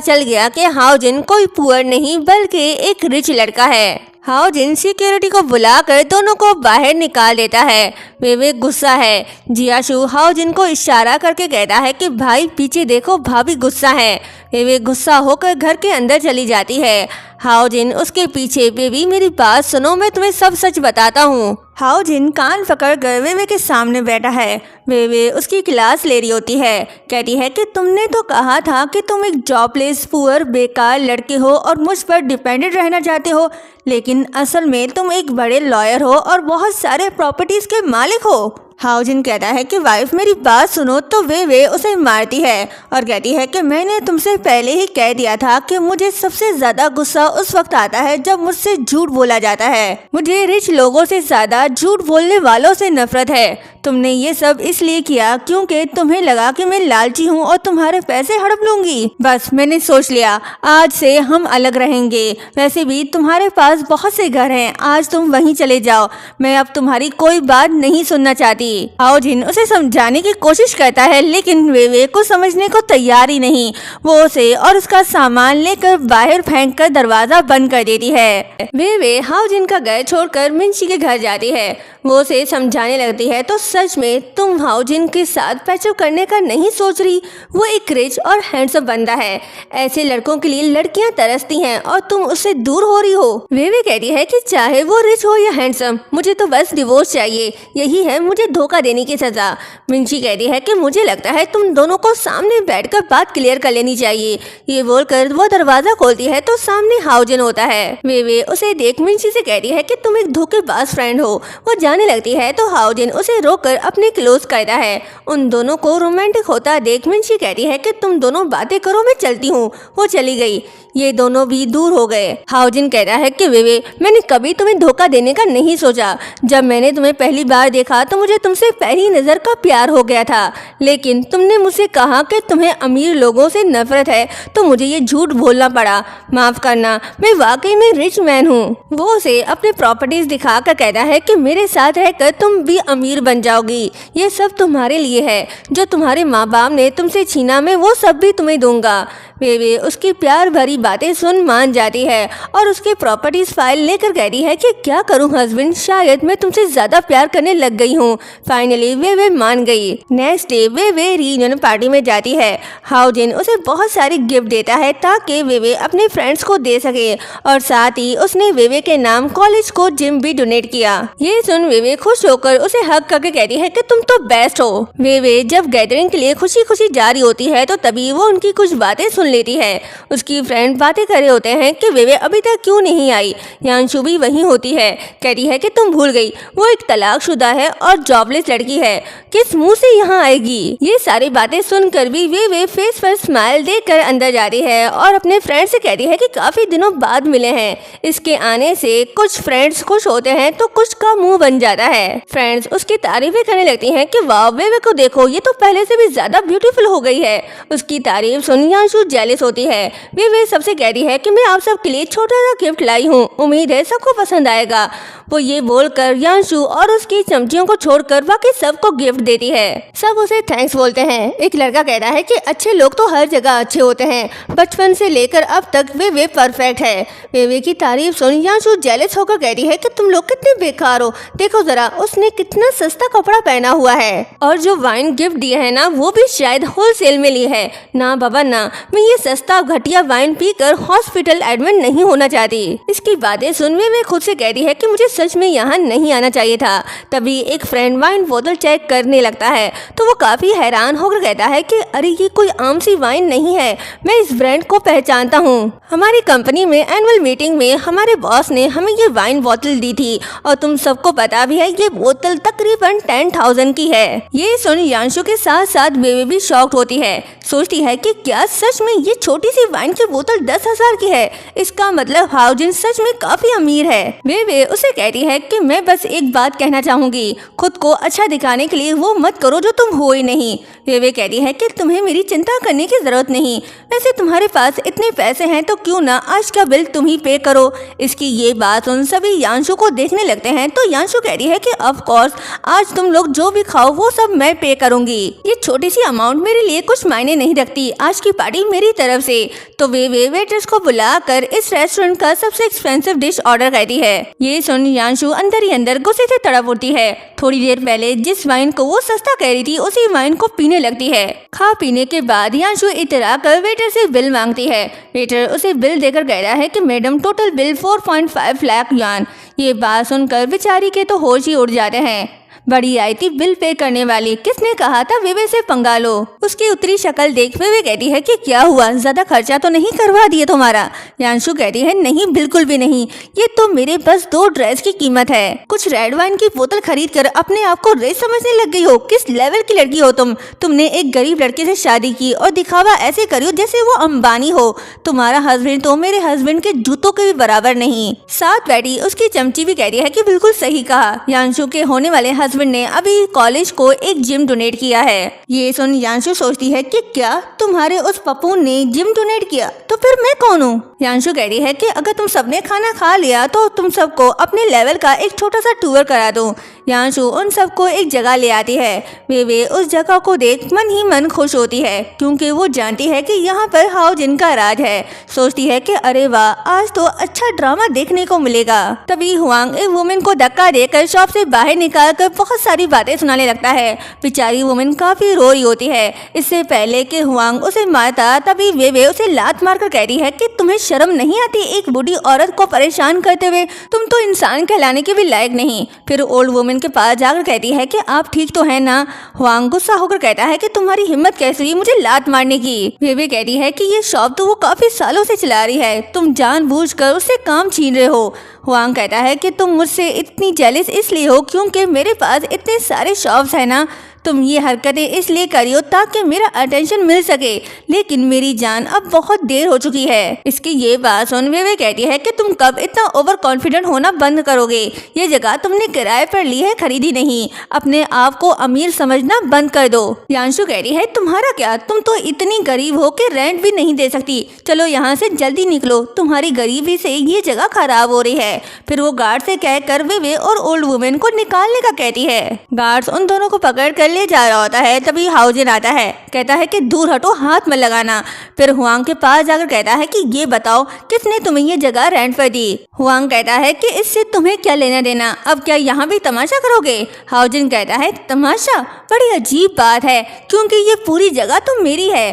चल गया कि हाओ जिन कोई पुअर नहीं बल्कि एक रिच लड़का है। हाओ जिन सिक्योरिटी को बुलाकर दोनों को बाहर निकाल देता है। वे गुस्सा है। जियाशु हाओ जिन को इशारा करके कहता है कि भाई पीछे देखो, भाभी गुस्सा है। वे गुस्सा होकर घर के अंदर चली जाती है। हाओ जिन उसके पीछे, बेबी मेरी बात सुनो, मैं तुम्हें सब सच बताता हूँ। हाओ जिन कान पकड़कर वे के सामने बैठा है। वे उसकी क्लास ले रही होती है। कहती है कि तुमने तो कहा था कि तुम एक जॉबलेस पुअर बेकार लड़के हो और मुझ पर डिपेंडेंट रहना चाहते हो, लेकिन असल में तुम एक बड़े लॉयर हो और बहुत सारे प्रॉपर्टीज के मालिक हो। हाओ जिन कहता है कि वाइफ मेरी बात सुनो, तो वे उसे मारती है और कहती है कि मैंने तुमसे पहले ही कह दिया था कि मुझे सबसे ज्यादा गुस्सा उस वक्त आता है जब मुझसे झूठ बोला जाता है। मुझे रिच लोगों से ज्यादा झूठ बोलने वालों से नफरत है। तुमने ये सब इसलिए किया क्योंकि तुम्हें लगा कि मैं लालची हूँ और तुम्हारे पैसे हड़प लूंगी। बस मैंने सोच लिया आज से हम अलग रहेंगे। वैसे भी तुम्हारे पास बहुत से घर हैं, आज तुम वहीं चले जाओ। मैं अब तुम्हारी कोई बात नहीं सुनना चाहती। हाओ जिन उसे समझाने की कोशिश करता है, लेकिन वे को समझने को तैयार ही नहीं। वो उसे और उसका सामान लेकर बाहर फेंककर दरवाजा बंद कर देती है। वे हाओ जिन का घर छोड़कर मिंची के घर जाती है। वो उसे समझाने लगती है, तो सच में तुम हाओ जिन के साथ पैचअप करने का नहीं सोच रही। वो एक रिच और हैंडसम बंदा है। ऐसे लड़कों के लिए लड़कियां तरसती हैं और तुम उससे दूर हो रही हो। वे कहती है कि चाहे वो रिच हो या हैंडसम, मुझे तो बस डिवोर्स चाहिए। यही है मुझे धोखा देने की सजा। मिंची कहती है कि मुझे लगता है तुम दोनों को सामने बैठकर बात क्लियर कर लेनी चाहिए। ये बोलकर वो दरवाजा खोलती है तो सामने हाओ जिन होता है। वे उसे देख मिंची से कहती है कि तुम एक धोखेबाज फ्रेंड हो। वो जाने लगती है तो हाओ जिन उसे रोककर अपने क्लोज करता है। उन दोनों को रोमांटिक होता देख मिंची कहती है कि तुम दोनों बातें करो, मैं चलती हूँ। वो चली गई। ये दोनों भी दूर हो गए। हाओ जिन कहता है कि वे मैंने कभी तुम्हें धोखा देने का नहीं सोचा। जब मैंने तुम्हें पहली बार देखा तो मुझे तुमसे पहली नजर का प्यार हो गया था, लेकिन तुमने मुझसे कहा कि तुम्हें अमीर लोगों से नफरत है, तो मुझे ये झूठ बोलना पड़ा। माफ करना, मैं वाकई में रिच मैन हूँ। वो उसे अपने प्रॉपर्टीज दिखाकर कहता है कि मेरे साथ रहकर तुम भी अमीर बन जाओगी। ये सब तुम्हारे लिए है। जो तुम्हारे माँ बाप ने तुमसे छीना, मैं वो सब भी तुम्हें दूंगा। वे उसकी प्यार भरी बातें सुन मान जाती है और उसके प्रॉपर्टीज फाइल लेकर कहती है कि क्या करूं हस्बैंड, शायद मैं तुमसे ज्यादा प्यार करने लग गई हूं। फाइनली वे मान गई। नेक्स्ट डे वे रियूनियन पार्टी में जाती है। हाओ जिन उसे बहुत सारे गिफ्ट देता है ताकि वे अपने फ्रेंड्स को दे सके, और साथ ही उसने वे के नाम कॉलेज को जिम भी डोनेट किया। ये सुन वे खुश होकर उसे हग करके कहती है कि तुम तो बेस्ट हो। वे जब गैदरिंग के लिए खुशी खुशी जा रही होती है तो तभी वो उनकी कुछ बातें सुन लेती है। उसकी फ्रेंड बातें कर रहे होते हैं कि वे अभी तक क्यों नहीं आई। यांशु भी वहीं होती है। कहती है कि तुम भूल गई, वो एक तलाकशुदा है और जॉबलेस लड़की है, किस मुंह से यहाँ आएगी। ये सारी बातें सुनकर भी वे फेस पर स्माइल देकर अंदर जाती है और अपने फ्रेंड से कहती है कि काफी दिनों बाद मिले हैं। इसके आने से कुछ फ्रेंड्स खुश होते हैं तो कुछ का मुंह बन जाता है। फ्रेंड्स उसकी तारीफें करने लगती हैं कि वाह वे को देखो, ये तो पहले से भी ज्यादा ब्यूटीफुल हो गई है। उसकी तारीफ सुन यांशु जेलस होती है। वे सबसे कहती है कि मैं आप सबके लिए छोटा सा गिफ्ट लाई हूँ, उम्मीद है सबको पसंद आएगा। वो ये बोलकर यांशु और उसकी चमचियों को छोड़कर बाकी सबको गिफ्ट देती है। सब उसे थैंक्स बोलते हैं। एक लड़का कहता है कि अच्छे लोग तो हर जगह अच्छे होते हैं, बचपन से लेकर अब तक वे परफेक्ट है। वे की तारीफ सुन यांशु जेलस होकर कहती है कि तुम लोग कितने बेकार हो, देखो जरा उसने कितना सस्ता कपड़ा पहना हुआ है, और जो वाइन गिफ्ट दिए है ना वो भी शायद होलसेल में ली है। ना बाबा ना, मैं ये सस्ता घटिया वाइन पीकर हॉस्पिटल एडमिट नहीं होना चाहती। इसकी बातें सुन वे खुद से कहती है कि मुझे सच में यहाँ नहीं आना चाहिए था। तभी एक फ्रेंड वाइन बोतल चेक करने लगता है तो वो काफी हैरान होकर कहता है कि अरे ये कोई आम सी वाइन नहीं है, मैं इस ब्रांड को पहचानता हूँ। हमारी कंपनी में एनुअल मीटिंग में हमारे बॉस ने हमें ये वाइन बोतल दी थी और तुम सबको पता भी है ये बोतल तकरीबन 10,000 की है। ये सुन यांशु के साथ साथ बेबी भी शॉक्ड होती है। सोचती है कि क्या सच में ये छोटी सी वाइन की बोतल 10,000 की है। इसका मतलब हाओ जिन सच में काफी अमीर है। वे उसे कहती है कि मैं बस एक बात कहना चाहूंगी, खुद को अच्छा दिखाने के लिए वो मत करो जो तुम हो ही नहीं। वे कहती है कि तुम्हें मेरी चिंता करने की जरूरत नहीं, वैसे तुम्हारे पास इतने पैसे हैं तो क्यों ना आज का बिल तुम ही पे करो। इसकी ये बात सुन सभी यांशु को देखने लगते हैं तो यांशु कहती है कि ऑफ कोर्स आज तुम लोग जो भी खाओ वो सब मैं पे करूंगी, ये छोटी सी अमाउंट मेरे लिए कुछ मायने नहीं रखती, आज की पार्टी मेरी तरफ से। तो वे वेटर्स को बुलाकर इस रेस्टोरेंट का सबसे एक्सपेंसिव डिश ऑर्डर करती है। ये सुन यांशु अंदर ही अंदर गुस्से से तड़प उठती है। थोड़ी देर पहले जिस वाइन को वो सस्ता कह रही थी उसी वाइन को पीने लगती है। खा पीने के बाद यांशु इतरा कर वेटर से बिल मांगती है। वेटर उसे बिल देकर कह रहा है कि madam total bill 4.5 lakh yuan. ये बात सुनकर बेचारी के तो होश ही उड़ जाते हैं। बड़ी आई थी बिल पे करने वाली, किसने कहा था वेवे से पंगा लो। उसकी उतरी शक्ल देख वेवे कहती है कि क्या हुआ, ज्यादा खर्चा तो नहीं करवा दिए तुम्हारा। यांशु कहती है नहीं बिल्कुल भी नहीं, ये तो मेरे बस 2 ड्रेस की कीमत है। कुछ रेड वाइन की बोतल खरीद कर अपने आप को रेस समझने लग गई हो, किस लेवल की लड़की हो तुमने एक गरीब लड़के से शादी की और दिखावा ऐसे करियो जैसे वो अंबानी हो। तुम्हारा हस्बैंड तो मेरे हस्बैंड के जूतों के भी बराबर नहीं। साथ बैठी उसकी चमची भी कहती है कि बिल्कुल सही कहा, यांशु के होने वाले हस्बैंड ने अभी कॉलेज को एक जिम डोनेट किया है। ये सुन यांशु सोचती है कि क्या तुम्हारे उस पप्पू ने जिम डोनेट किया, तो फिर मैं कौन हूँ। यांशु कह रही है कि अगर तुम सबने खाना खा लिया तो तुम सबको अपने लेवल का एक छोटा सा टूर करा दूं। यांशु उन सबको एक जगह ले आती है। वे उस जगह को देख मन ही मन खुश होती है क्योंकि वो जानती है कि यहाँ पर हाओ जिन का राज है। सोचती है कि अरे वाह, आज तो अच्छा ड्रामा देखने को मिलेगा। तभी हुआंग एक वुमेन को धक्का देकर शॉप से बाहर निकाल कर बहुत सारी बातें सुनाने लगता है। बेचारी वुमेन काफी रो रही होती है। इससे पहले कि हुआंग उसे मारता तभी वे उसे लात मारकर कहती है कि तुम्हें शर्म नहीं आती एक बूढ़ी औरत को परेशान करते हुए, तुम तो इंसान कहलाने के भी लायक नहीं। फिर ओल्ड वुमेन के पास जाकर कहती है कि आप ठीक तो है ना। हुआंग गुस्सा होकर कहता है कि तुम्हारी हिम्मत कैसे हुई मुझे लात मारने की। वे कहती है कि ये शॉप तो वो काफी सालों से चला रही है, तुम जानबूझकर उससे काम छीन रहे हो। हुआंग कहता है कि तुम मुझसे इतनी जेलस इसलिए हो क्योंकि मेरे पास इतने सारे शॉप्स है ना, तुम ये हरकतें इसलिए करी हो ताकि मेरा अटेंशन मिल सके, लेकिन मेरी जान अब बहुत देर हो चुकी है। इसकी ये बात सुन वे कहती है कि तुम कब इतना ओवर कॉन्फिडेंट होना बंद करोगे, ये जगह तुमने किराए पर ली है, खरीदी नहीं, अपने आप को अमीर समझना बंद कर दो। यांशु कह रही है तुम्हारा क्या, तुम तो इतनी गरीब हो कि रेंट भी नहीं दे सकती, चलो यहाँ से जल्दी निकलो, तुम्हारी गरीबी से ये जगह खराब हो रही है। फिर वो गार्ड से कहकर वे और ओल्ड वुमेन को निकालने का कहती है। गार्ड्स उन दोनों को पकड़ कर ले जा रहा होता है। तभी हाओ जिन आता है, कहता है कि दूर हटो, हाथ मत लगाना। फिर हुआंग के पास जाकर कहता है कि ये बताओ किसने तुम्हें ये जगह रेंट पर दी। हुआंग कहता है कि इससे तुम्हें क्या लेना देना, अब क्या यहाँ भी तमाशा करोगे। हाओ जिन कहता है तमाशा, बड़ी अजीब बात है क्योंकि ये पूरी जगह तो मेरी है।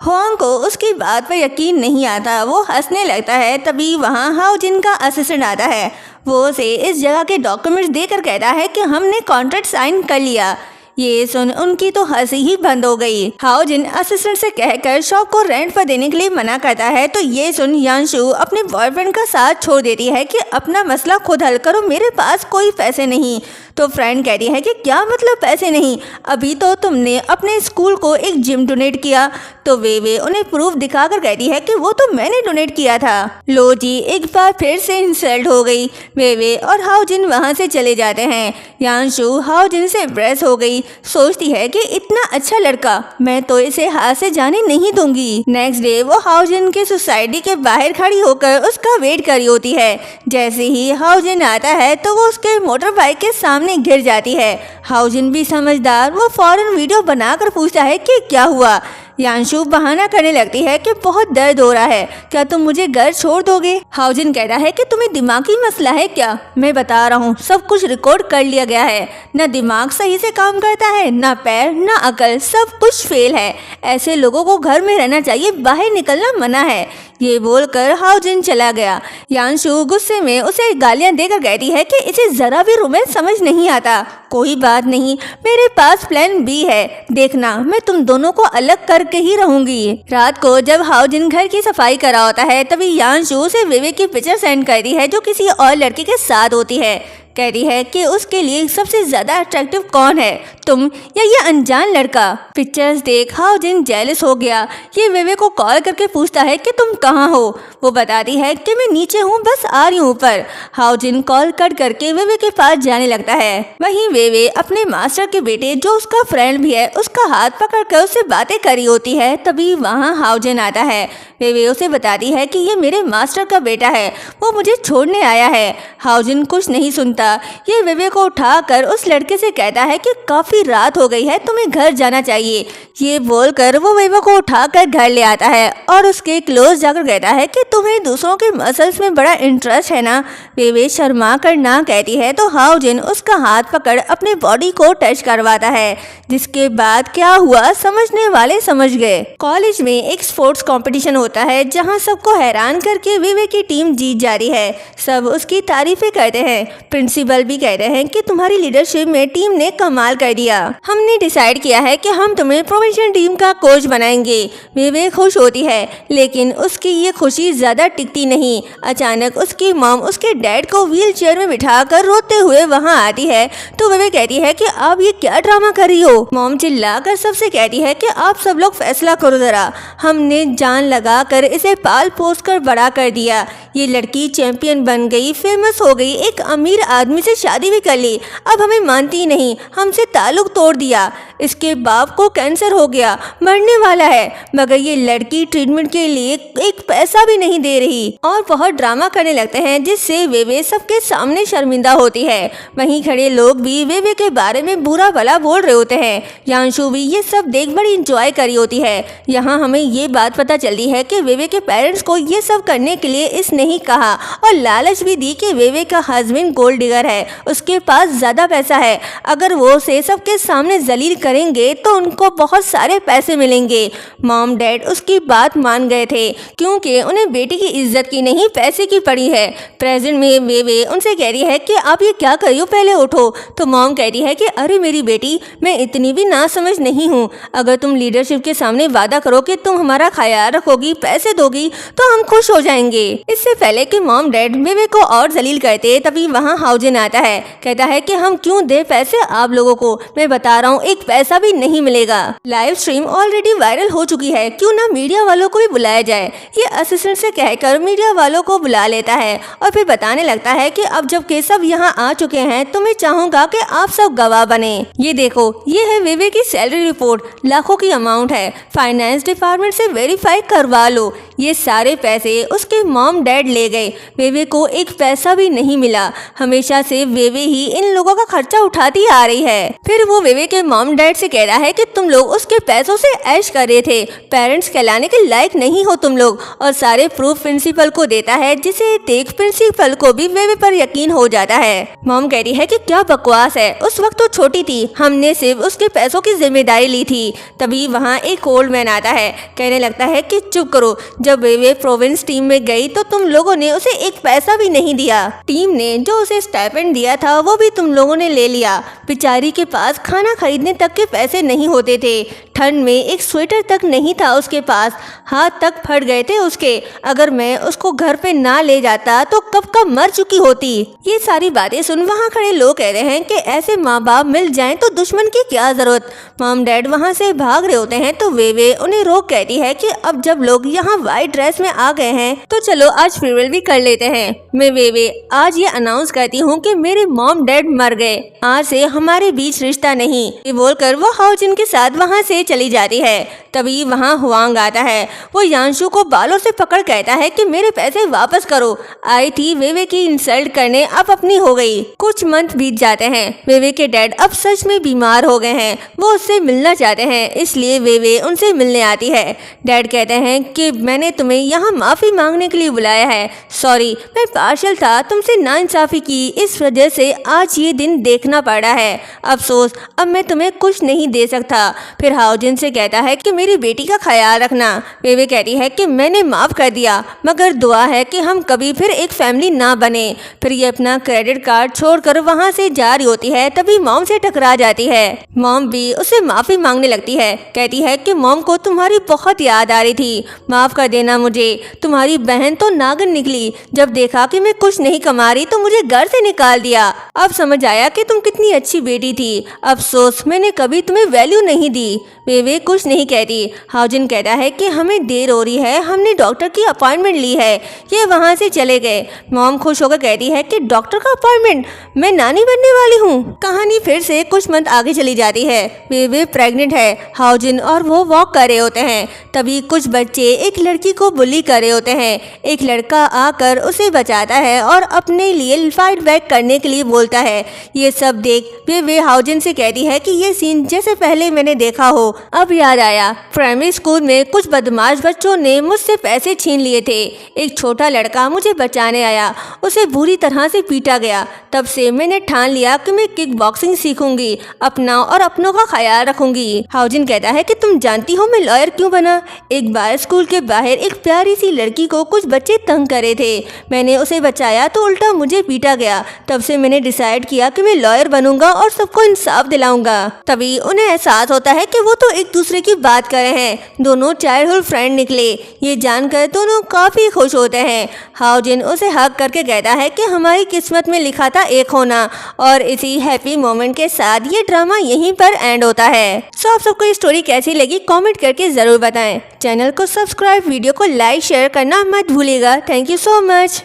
हुआंग को उसकी बात पर यकीन नहीं आता, वो हंसने लगता है। तभी वहाँ हाओ जिन का असिस्टेंट आता है। वो उसे इस जगह के डॉक्यूमेंट्स देकर कहता है कि हमने कॉन्ट्रैक्ट साइन कर लिया। ये सुन उनकी तो हंसी ही बंद हो गई। हाओ जिन असिस्टेंट से कहकर शॉप को रेंट पर देने के लिए मना करता है। तो ये सुन यांशु अपने बॉयफ्रेंड का साथ छोड़ देती है कि अपना मसला खुद हल करो, मेरे पास कोई पैसे नहीं। तो फ्रेंड कहती है कि क्या मतलब पैसे नहीं, अभी तो तुमने अपने स्कूल को एक जिम डोनेट किया। तो वे उन्हें प्रूफ दिखाकर कहती है कि वो तो मैंने डोनेट किया था। लो जी, एक बार फिर से इंसल्ट हो गई। वे और हाओ जिन वहाँ से चले जाते हैं। यांशु हाओ जिन से इम्प्रेस हो गई, सोचती है कि इतना अच्छा लड़का, मैं तो इसे हाथ से जाने नहीं दूंगी। नेक्स्ट डे वो हाओ जिन के सोसाइटी के बाहर खड़ी होकर उसका वेट कर रही होती है। जैसे ही हाओ जिन आता है तो वो उसके मोटर बाइक के सामने गिर जाती है। हाओ जिन भी समझदार, वो फौरन वीडियो बनाकर पूछता है कि क्या हुआ। यांशु बहाना करने लगती है कि बहुत दर्द हो रहा है, क्या तुम मुझे घर छोड़ दोगे। हाओ जिन कहता है कि तुम्हें दिमागी मसला है क्या, मैं बता रहा हूँ सब कुछ रिकॉर्ड कर लिया गया है, न दिमाग सही से काम करता है, न पैर न अकल, सब कुछ फेल है। ऐसे लोगों को घर में रहना चाहिए, बाहर निकलना मना है। ये बोलकर हाओ जिन चला गया। यांशु गुस्से में उसे गालियां देकर कहती है कि इसे जरा भी रोमांस समझ नहीं आता। कोई बात नहीं, मेरे पास प्लान बी है, देखना मैं तुम दोनों को अलग करके ही रहूंगी। रात को जब हाओ जिन घर की सफाई कर रहा होता है तभी यांशु उसे वे की पिक्चर सेंड कर दी है जो किसी और लड़की के साथ होती है। कहती है कि उसके लिए सबसे ज्यादा अट्रैक्टिव कौन है, तुम या ये अनजान लड़का। पिक्चर्स देख हाओजिन जेलस हो गया। ये वेवे को कॉल करके पूछता है कि तुम कहाँ हो। वो बताती है कि मैं नीचे हूँ, बस आ रही हूँ ऊपर। हाओजिन कॉल कट करके वेवे के पास जाने लगता है। वहीं वेवे अपने मास्टर के बेटे, जो उसका फ्रेंड भी है, उसका हाथ पकड़कर उससे बातें करी होती है। तभी वहाँ हाओजिन आता है। वेवे उसे बताती है कि ये मेरे मास्टर का बेटा है, वो मुझे छोड़ने आया है। हाओजिन कुछ नहीं सुनता। ये वेवे को उठाकर उस लड़के से कहता है कि काफी रात हो गई है, तुम्हें घर जाना चाहिए। ये बोलकर वो वेवे को उठाकर घर ले आता है और उसके क्लोज जाकर कहता है कि तुम्हें दूसरों के मसल्स में बड़ा इंटरेस्ट है ना। वेवे शर्मा कर ना कहती है तो हाओजिन उसका हाथ पकड़ अपने बॉडी को टच करवाता है। जिसके बाद क्या हुआ समझने वाले समझ गए। कॉलेज में एक स्पोर्ट्स कंपटीशन होता है जहां सबको हैरान करके वेवे की टीम जीत जा रही है। सब उसकी तारीफें करते हैं। प्रिंसिपल भी कहते हैं कि तुम्हारी लीडरशिप में टीम ने कमाल कर दिया। हमने डिसाइड किया है कि हम तुम्हें प्रोविंशियल टीम का कोच बनाएंगे। वेवे खुश होती है, लेकिन उसकी ये खुशी ज्यादा टिकती नहीं। अचानक उसकी मॉम उसके डैड को व्हील चेयर में बिठाकर रोते हुए वहाँ आती है। तो वेवे कहती है कि आप ये क्या ड्रामा कर रही हो। मॉम चिल्लाकर सबसे कहती है कि आप सब लोग फैसला करो जरा। हमने जान लगाकर इसे पाल पोस कर बड़ा कर दिया। ये लड़की चैंपियन बन गई, फेमस हो गई, एक अमीर आदमी से शादी भी कर ली। अब हमें मानती नहीं, हमसे ताल्लुक तोड़ दिया। इसके बाप को कैंसर हो गया, मरने वाला है, मगर ये लड़की ट्रीटमेंट के लिए एक पैसा भी नहीं दे रही। और बहुत ड्रामा करने लगते हैं जिससे वेवे सबके सामने शर्मिंदा होती है। वहीं खड़े लोग भी वेवे के बारे में बुरा भला बोल रहे होते हैं। यांशु भी ये सब देख बड़ी इंजॉय करी होती है। यहाँ हमें ये बात पता चलती है कि वेवे के पेरेंट्स को ये सब करने के लिए इसने ही कहा और लालच भी दी कि वेवे का हस्बैंड गोल्ड डिगर है, उसके पास ज्यादा पैसा है, अगर वो उसे सबके सामने जलील करेंगे तो उनको बहुत सारे पैसे मिलेंगे। मॉम डैड उसकी बात मान गए थे क्योंकि उन्हें बेटी की इज्जत की नहीं पैसे की पड़ी है। प्रेजेंट में वेवे उनसे कह रही है कि आप ये क्या कर रही हो, पहले उठो। तो मॉम कहती है कि अरे मेरी बेटी, मैं इतनी भी ना समझ नहीं हूँ। अगर तुम लीडरशिप के सामने वादा करो कि तुम हमारा ख्याल रखोगी, पैसे दोगी, तो हम खुश हो जाएंगे। इससे पहले कि मॉम डैड वेवे को और जलील करते तभी वहाँ हाओजिन आता है। कहता है कि हम क्यों दे पैसे आप लोगों को, मैं बता रहा हूँ एक पैसा भी नहीं मिलेगा। लाइव स्ट्रीम ऑलरेडी वायरल हो चुकी है, क्यों ना मीडिया वालों को भी बुलाया जाए। ये असिस्टेंट से कहकर मीडिया वालों को बुला लेता है और फिर बताने लगता है कि अब जब के सब यहाँ आ चुके हैं तो मैं चाहूंगा कि आप सब गवाह बने। ये देखो, ये है वेवे की सैलरी रिपोर्ट, लाखों की अमाउंट है, फाइनेंस डिपार्टमेंट से वेरीफाई करवा लो। ये सारे पैसे उसके मॉम डैड ले गए, वेवे को एक पैसा भी नहीं मिला। हमेशा से वेवे ही इन लोगों का खर्चा उठाती आ रही है। फिर वो वेवे के मॉम डैड से कह रहा है कि तुम लोग उसके पैसों से ऐश कर रहे थे, पेरेंट्स कहलाने के लायक नहीं हो तुम लोग, और सारे प्रूफ प्रिंसिपल को देता है, जिसे देख प्रिंसिपल को भी वेवे पर यकीन हो जाता है। मॉम कहती है कि क्या बकवास है, उस वक्त तो छोटी थी, हमने सिर्फ उसके पैसों की जिम्मेदारी ली थी। तभी वहाँ एक ओल्ड मैन आता है, कहने लगता है कि चुप करो, जब वेवे प्रोविंस टीम में गई तो तुम लोगों ने उसे एक पैसा भी नहीं दिया। टीम ने जो उसे स्टाइपेंड दिया था वो भी तुम लोगों ने ले लिया। बेचारी के पास खाना खरीदने तक के पैसे नहीं होते थे, ठंड में एक स्वेटर तक नहीं था उसके पास, हाथ तक फट गए थे उसके। अगर मैं उसको घर पे ना ले जाता तो कब का मर चुकी होती। ये सारी बातें सुन वहाँ खड़े लोग कह रहे हैं कि ऐसे माँ बाप मिल जाएं तो दुश्मन की क्या जरूरत। मॉम डैड वहाँ से भाग रहे होते हैं तो वेवे उन्हें रोक कहती है कि अब जब लोग यहाँ व्हाइट ड्रेस में आ गए हैं तो चलो आज फेयरवेल भी कर लेते हैं। मैं वेवे आज ये अनाउंस करती हूँ कि मेरे मॉम डैड मर गए, आज से हमारे बीच रिश्ता नहीं। ये बोलकर वो हाओजिन के साथ वहाँ से चली जाती है। तभी वहाँ हुआंग आता है, वो यांशु को बालों से पकड़ कहता है कि मेरे पैसे वापस करो, आई थी वेवे की इंसल्ट करने, अब अपनी हो गई। कुछ मंथ बीत जाते हैं, वेवे के डैड अब सच में बीमार हो गए हैं, वो उससे मिलना चाहते हैं, इसलिए वेवे उनसे मिलने आती है। डैड कहते हैं कि मैंने तुम्हें यहाँ माफी मांगने के लिए बुलाया है, सॉरी मैं पार्शल था, तुमसे नाइंसाफी की, इस वजह से आज ये दिन देखना पड़ा है, अफसोस अब मैं तुम्हें कुछ नहीं दे सकता। फिर हाओजिन से कहता है कि मेरी बेटी का ख्याल रखना। वेवे कहती है कि मैंने माफ कर दिया, मगर दुआ है कि हम कभी फिर एक फैमिली ना बने। फिर ये अपना क्रेडिट कार्ड छोड़कर वहाँ से जा रही होती है, तभी मॉम से टकरा जाती है। मॉम भी उसे माफी मांगने लगती है, कहती है कि मॉम को तुम्हारी बहुत याद आ रही थी, माफ कर कर देना मुझे। तुम्हारी बहन तो नागिन निकली, जब देखा कि मैं कुछ नहीं कमा रही तो मुझे घर से निकाल दिया। अब समझ आया कि तुम कितनी अच्छी बेटी थी। अफसोस मैंने कभी तुम्हें वैल्यू नहीं दी। वे कुछ नहीं कहती। हाउजिन कहता है कि हमें देर हो रही है, हमने डॉक्टर की अपॉइंटमेंट ली है। ये वहाँ से चले गए। मॉम खुश होकर कहती है कि डॉक्टर का अपॉइंटमेंट, मैं नानी बनने वाली हूँ। कहानी फिर से कुछ मंथ आगे चली जाती है। वे प्रेग्नेंट है। हाउजिन और वो वॉक कर रहे होते हैं। तभी कुछ बच्चे एक लड़की को बुली कर रहे होते हैं। एक लड़का आकर उसे बचाता है और अपने लिए फाइट बैक करने के लिए बोलता है। ये सब देख वे हाउजिन से कहती है कि ये सीन जैसे पहले मैंने देखा हो। अब याद आया, प्राइमरी स्कूल में कुछ बदमाश बच्चों ने मुझसे पैसे छीन लिए थे। एक छोटा लड़का मुझे बचाने आया, उसे बुरी तरह से पीटा गया। तब से मैंने ठान लिया कि मैं किक बॉक्सिंग सीखूंगी, अपना और अपनों का ख्याल रखूंगी। हाउजिन कहता है कि तुम जानती हो मैं लॉयर क्यों बना? एक बार स्कूल के बाहर एक प्यारी सी लड़की को कुछ बच्चे तंग करे थे। मैंने उसे बचाया तो उल्टा मुझे पीटा गया। तब से मैंने डिसाइड किया कि मैं लॉयर बनूंगा और सबको इंसाफ दिलाऊंगा। तभी उन्हें एहसास होता है कि वो तो एक दूसरे की बात कर रहे हैं। दोनों चाइल्डहुड फ्रेंड निकले। ये जानकर दोनों काफी खुश होते हैं। हाउजिन उसे हग करके कहता है कि हमारी किस्मत में लिखा था एक होना। और इसी हैप्पी मोमेंट के साथ ये ड्रामा यहीं पर एंड होता है। सो आप सबको ये स्टोरी कैसी लगी कमेंट करके जरूर बताएं। चैनल को सब्सक्राइब, वीडियो को लाइक शेयर करना मत भूलिएगा। Thank you so much.